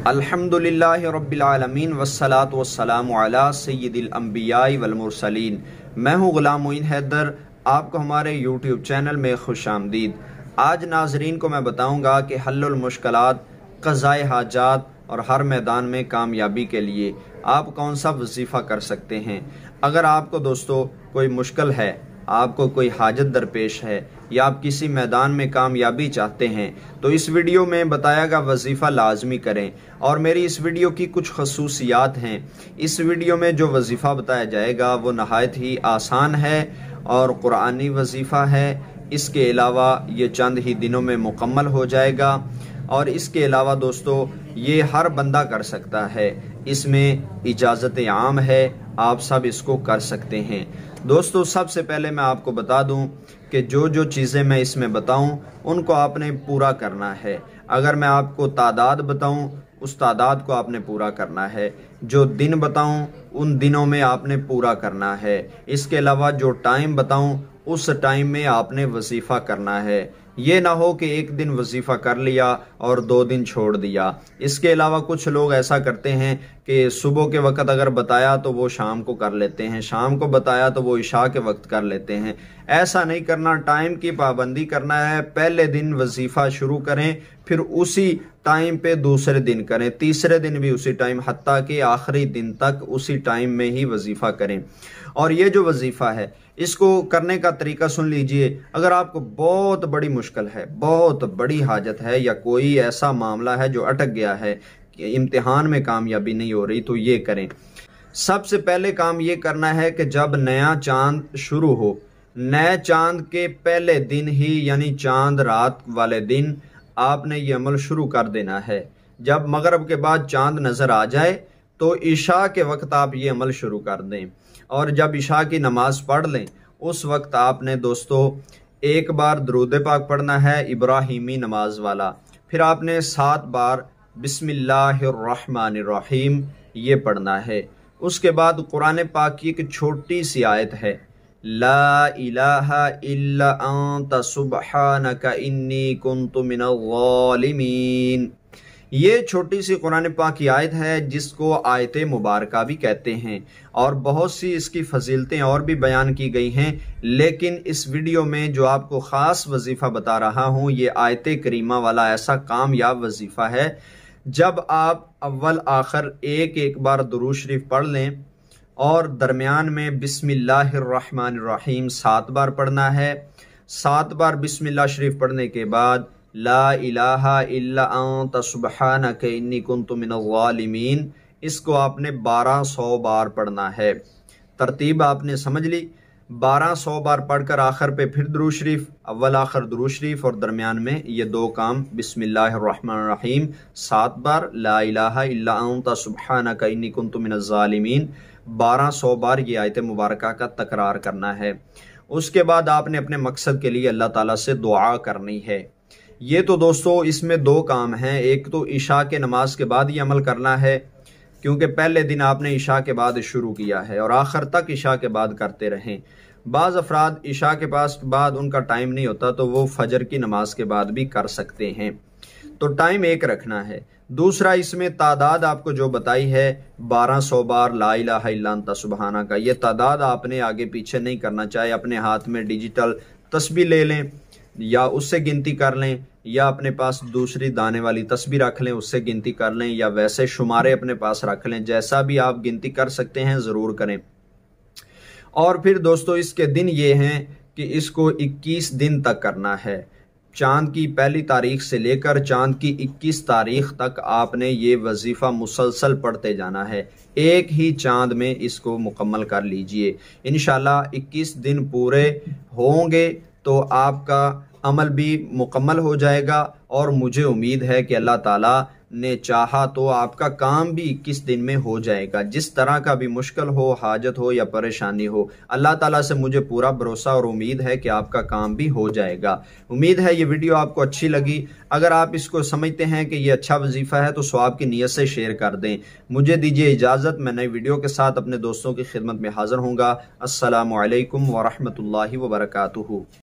अल्हम्दुलिल्लाहि रब्बिल आलमीन वस्सलातु वस्सलामु अला सय्यिदिल अंबियाइ वल मुरसलीन। मैं हूँ गुलाम मोइन हैदर, आपको हमारे यूट्यूब चैनल में खुश आमदीद। आज नाजरीन को मैं बताऊँगा कि हल्लुल मुश्किलात, क़ज़ाए हाजात और हर मैदान में कामयाबी के लिए आप कौन सा वजीफ़ा कर सकते हैं। अगर आपको दोस्तों कोई मुश्किल है, आपको कोई हाजत दरपेश है या आप किसी मैदान में कामयाबी चाहते हैं तो इस वीडियो में बताया गया वजीफ़ा लाजमी करें। और मेरी इस वीडियो की कुछ खसूसियात हैं। इस वीडियो में जो वजीफ़ा बताया जाएगा वो नहायत ही आसान है और कुरानी वजीफ़ा है। इसके अलावा ये चंद ही दिनों में मुकम्मल हो जाएगा और इसके अलावा दोस्तों ये हर बंदा कर सकता है। इसमें इजाज़त आम है, आप सब इसको कर सकते हैं। दोस्तों सबसे पहले मैं आपको बता दूं कि जो जो चीज़ें मैं इसमें बताऊं उनको आपने पूरा करना है। अगर मैं आपको तादाद बताऊं उस तादाद को आपने पूरा करना है। जो दिन बताऊं उन दिनों में आपने पूरा करना है। इसके अलावा जो टाइम बताऊं उस टाइम में आपने वजीफ़ा करना है। ये ना हो कि एक दिन वजीफ़ा कर लिया और 2 दिन छोड़ दिया। इसके अलावा कुछ लोग ऐसा करते हैं कि सुबह के वक्त अगर बताया तो वो शाम को कर लेते हैं, शाम को बताया तो वो इशा के वक्त कर लेते हैं। ऐसा नहीं करना, टाइम की पाबंदी करना है। पहले दिन वजीफ़ा शुरू करें, फिर उसी टाइम पे दूसरे दिन करें, तीसरे दिन भी उसी टाइम, हत्ता कि आखिरी दिन तक उसी टाइम में ही वजीफ़ा करें। और ये जो वजीफ़ा है इसको करने का तरीका सुन लीजिए। अगर आपको बहुत बड़ी मुश्किल है, बहुत बड़ी हाजत है या कोई ऐसा मामला है जो अटक गया है कि इम्तिहान में कामयाबी नहीं हो रही तो ये करें। सबसे पहले काम ये करना है कि जब नया चांद शुरू हो, नए चांद के पहले दिन ही यानी चांद रात वाले दिन आपने ये अमल शुरू कर देना है। जब मगरिब के बाद चांद नज़र आ जाए तो इशा के वक्त आप ये अमल शुरू कर दें और जब इशा की नमाज पढ़ लें उस वक्त आपने दोस्तों एक बार दरूद पाक पढ़ना है, इब्राहिमी नमाज वाला। फिर आपने 7 बार बिस्मिल्लाहिर्रहमानिर्रहीम ये पढ़ना है। उसके बाद कुरान पाक की एक छोटी सी आयत है, ला इलाहा इल्ला अंता सुब्हानका इन्नी कुन्तु मिनज़ ज़ालिमीन। ये छोटी सी कुरान पाक की आयत है जिसको आयत मुबारका भी कहते हैं और बहुत सी इसकी फजीलतें और भी बयान की गई हैं। लेकिन इस वीडियो में जो आपको ख़ास वजीफ़ा बता रहा हूँ ये आयत करीमा वाला ऐसा कामयाब वजीफ़ा है। जब आप अव्वल आखिर एक बार दुरूद शरीफ पढ़ लें और दरमियान में बिस्मिल्लाहिर्रहमानिर्रहीम 7 बार पढ़ना है। 7 बार बिस्मिल्लाह शरीफ पढ़ने के बाद ला इलाहा इल्ला अंता सुब्हानका इन्नी कुन्तु मिनज़ ज़ालिमीन इसको आपने 1200 बार पढ़ना है। तरतीब आपने समझ ली। 1200 बार पढ़कर आखिर पे फिर दुरूद शरीफ, अव्वल आखिर दुरूद शरीफ और दरमियान में ये 2 काम बिस्मिल्लाहिर्रहमानिर्रहीम 7 बार, ला इलाहा इल्ला अंता सुब्हानका इन्नी कुन्तु मिनज़ ज़ालिमीन 1200 बार ये आयत मुबारका का तकरार करना है। उसके बाद आपने अपने मकसद के लिए अल्लाह ताला से दुआ करनी है। ये तो दोस्तों इसमें 2 काम हैं। एक तो इशा के नमाज के बाद ये अमल करना है क्योंकि पहले दिन आपने इशा के बाद शुरू किया है और आखिर तक इशा के बाद करते रहें। बाज़ अफराद इशा के बाद उनका टाइम नहीं होता तो वो फजर की नमाज के बाद भी कर सकते हैं। तो टाइम एक रखना है। दूसरा इसमें तादाद आपको जो बताई है 1200 बार ला इलाहा इल्ला अंता सुब्हाना का, ये तादाद आपने आगे पीछे नहीं करना। चाहे अपने हाथ में डिजिटल तस्बीह ले लें या उससे गिनती कर लें या अपने पास दूसरी दाने वाली तस्बीह रख लें उससे गिनती कर लें या वैसे शुमारे अपने पास रख लें, जैसा भी आप गिनती कर सकते हैं ज़रूर करें। और फिर दोस्तों इसके दिन ये हैं कि इसको 21 दिन तक करना है। चांद की पहली तारीख से लेकर चांद की 21 तारीख तक आपने ये वजीफ़ा मुसलसल पढ़ते जाना है। एक ही चांद में इसको मुकम्मल कर लीजिए। इंशाल्लाह 21 दिन पूरे होंगे तो आपका अमल भी मुकम्मल हो जाएगा और मुझे उम्मीद है कि अल्लाह ताला ने चाहा तो आपका काम भी 21 दिन में हो जाएगा। जिस तरह का भी मुश्किल हो, हाजत हो या परेशानी हो, अल्लाह ताला से मुझे पूरा भरोसा और उम्मीद है कि आपका काम भी हो जाएगा। उम्मीद है ये वीडियो आपको अच्छी लगी। अगर आप इसको समझते हैं कि ये अच्छा वजीफ़ा है तो सवाब की नीयत से शेयर कर दें। मुझे दीजिए इजाज़त, मैं नई वीडियो के साथ अपने दोस्तों की खिदमत में हाजिर होऊंगा। अस्सलामु अलैकुम व रहमतुल्लाहि व बरकातुहू।